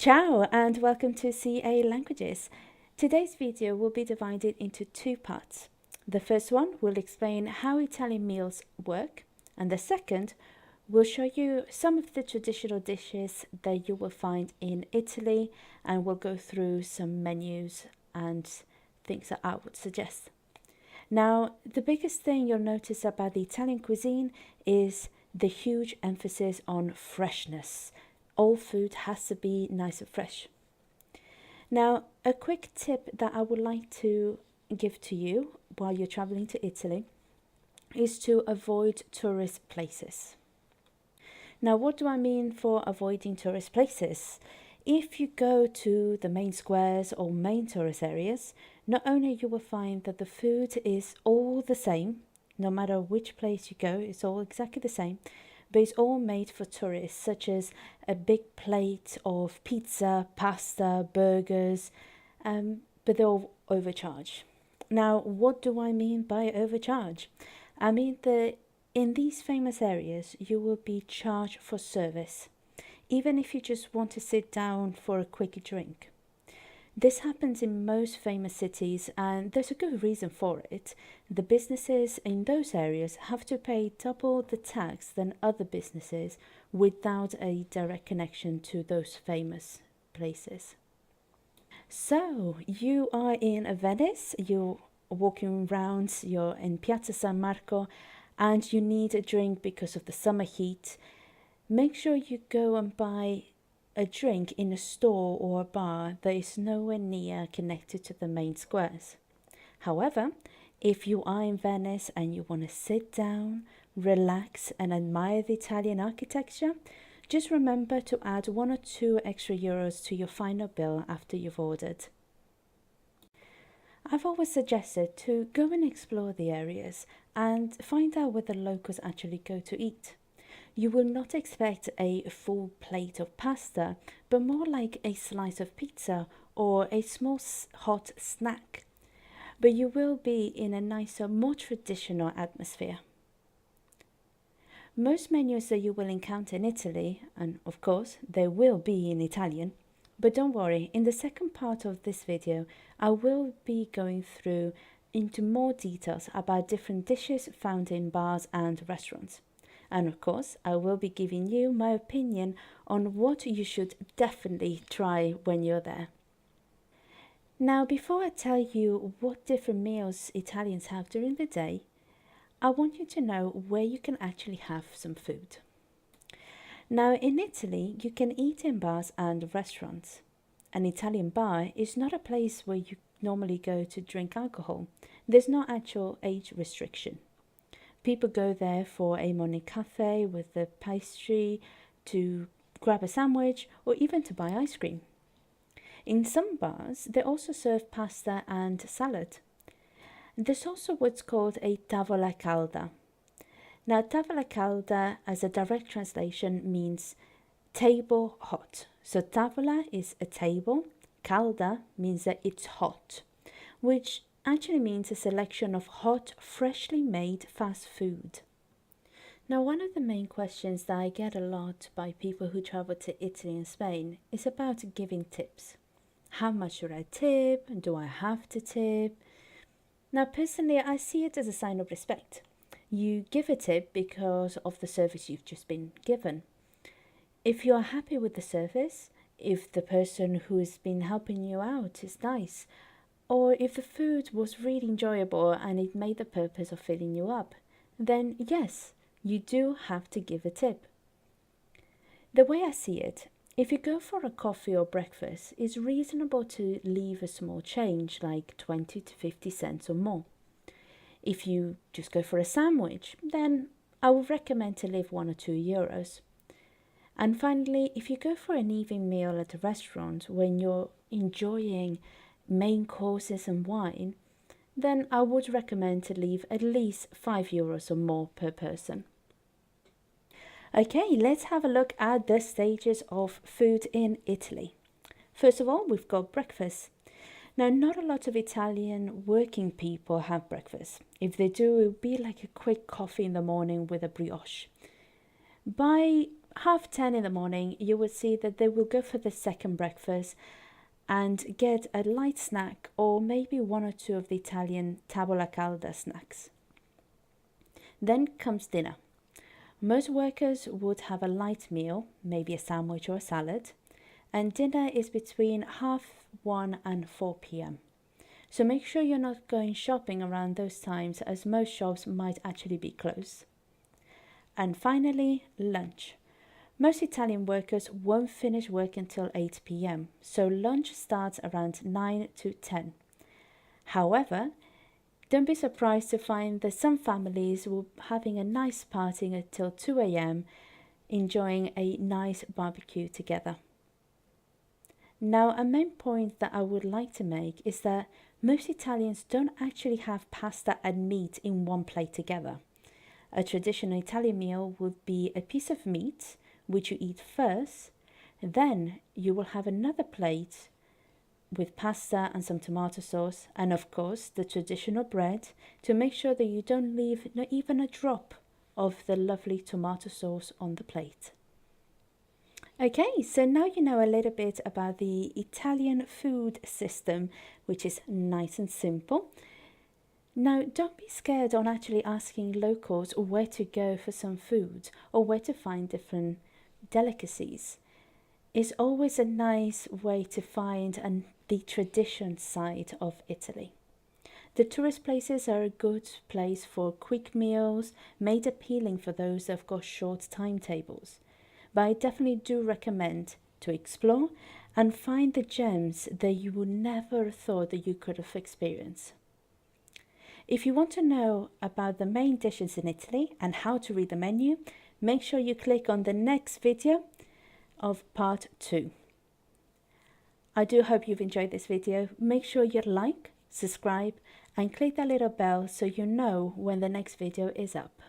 Ciao and welcome to CA Languages. Today's video will be divided into two parts. The first one will explain how Italian meals work, and the second will show you some of the traditional dishes that you will find in Italy, and we'll go through some menus and things that I would suggest. Now, the biggest thing you'll notice about the Italian cuisine is the huge emphasis on freshness. All food has to be nice and fresh. Now, a quick tip that I would like to give to you while you're traveling to Italy is to avoid tourist places. Now, what do I mean for avoiding tourist places? If you go to the main squares or main tourist areas, not only you will find that the food is all the same, no matter which place you go, it's all exactly the same, but it's all made for tourists, such as a big plate of pizza, pasta, burgers, but they all overcharge. Now, what do I mean by overcharge? I mean that in these famous areas, you will be charged for service, even if you just want to sit down for a quick drink. This happens in most famous cities, and there's a good reason for it. The businesses in those areas have to pay double the tax than other businesses without a direct connection to those famous places. So, you are in Venice, you're walking around, you're in Piazza San Marco, and you need a drink because of the summer heat. Make sure you go and buy a drink in a store or a bar that is nowhere near connected to the main squares. However, if you are in Venice and you want to sit down, relax and admire the Italian architecture, just remember to add 1 or 2 extra euros to your final bill after you've ordered. I've always suggested to go and explore the areas and find out where the locals actually go to eat. You will not expect a full plate of pasta, but more like a slice of pizza or a small hot snack. But you will be in a nicer, more traditional atmosphere. Most menus that you will encounter in Italy, and of course they will be in Italian, but don't worry, in the second part of this video I will be going through into more details about different dishes found in bars and restaurants. And of course, I will be giving you my opinion on what you should definitely try when you're there. Now, before I tell you what different meals Italians have during the day, I want you to know where you can actually have some food. Now, in Italy, you can eat in bars and restaurants. An Italian bar is not a place where you normally go to drink alcohol. There's no actual age restriction. People go there for a morning cafe with a pastry, to grab a sandwich, or even to buy ice cream. In some bars, they also serve pasta and salad. There's also what's called a tavola calda. Now, tavola calda, as a direct translation, means table hot. So tavola is a table, calda means that it's hot, which actually means a selection of hot, freshly made fast food. Now, one of the main questions that I get a lot by people who travel to Italy and Spain is about giving tips. How much should I tip? Do I have to tip? Now, personally, I see it as a sign of respect. You give a tip because of the service you've just been given. If you're happy with the service, if the person who has been helping you out is nice, or if the food was really enjoyable and it made the purpose of filling you up, then yes, you do have to give a tip. The way I see it, if you go for a coffee or breakfast, it's reasonable to leave a small change, like 20 to 50 cents or more. If you just go for a sandwich, then I would recommend to leave 1 or 2 euros. And finally, if you go for an evening meal at a restaurant when you're enjoying main courses and wine, then I would recommend to leave at least 5 euros or more per person. Okay, let's have a look at the stages of food in Italy. First of all, we've got breakfast. Now, not a lot of Italian working people have breakfast. If they do, it would be like a quick coffee in the morning with a brioche. By 10:30 in the morning, you will see that they will go for the second breakfast and get a light snack or maybe one or two of the Italian tavola calda snacks. Then comes dinner. Most workers would have a light meal, maybe a sandwich or a salad, and dinner is between 1:30 and 4 p.m. So make sure you're not going shopping around those times, as most shops might actually be closed. And finally, lunch. Most Italian workers won't finish work until 8 p.m, so lunch starts around 9 to 10. However, don't be surprised to find that some families will be having a nice party until 2 a.m, enjoying a nice barbecue together. Now, a main point that I would like to make is that most Italians don't actually have pasta and meat in one plate together. A traditional Italian meal would be a piece of meat, which you eat first, then you will have another plate with pasta and some tomato sauce, and of course the traditional bread, to make sure that you don't leave not even a drop of the lovely tomato sauce on the plate. Okay, so now you know a little bit about the Italian food system, which is nice and simple. Now, don't be scared on actually asking locals where to go for some food or where to find different delicacies. It's always a nice way to find the tradition side of Italy. The tourist places are a good place for quick meals, made appealing for those that have got short timetables. But I definitely do recommend to explore and find the gems that you would never have thought that you could have experienced. If you want to know about the main dishes in Italy and how to read the menu, make sure you click on the next video of part 2. I do hope you've enjoyed this video. Make sure you like, subscribe and click that little bell so you know when the next video is up.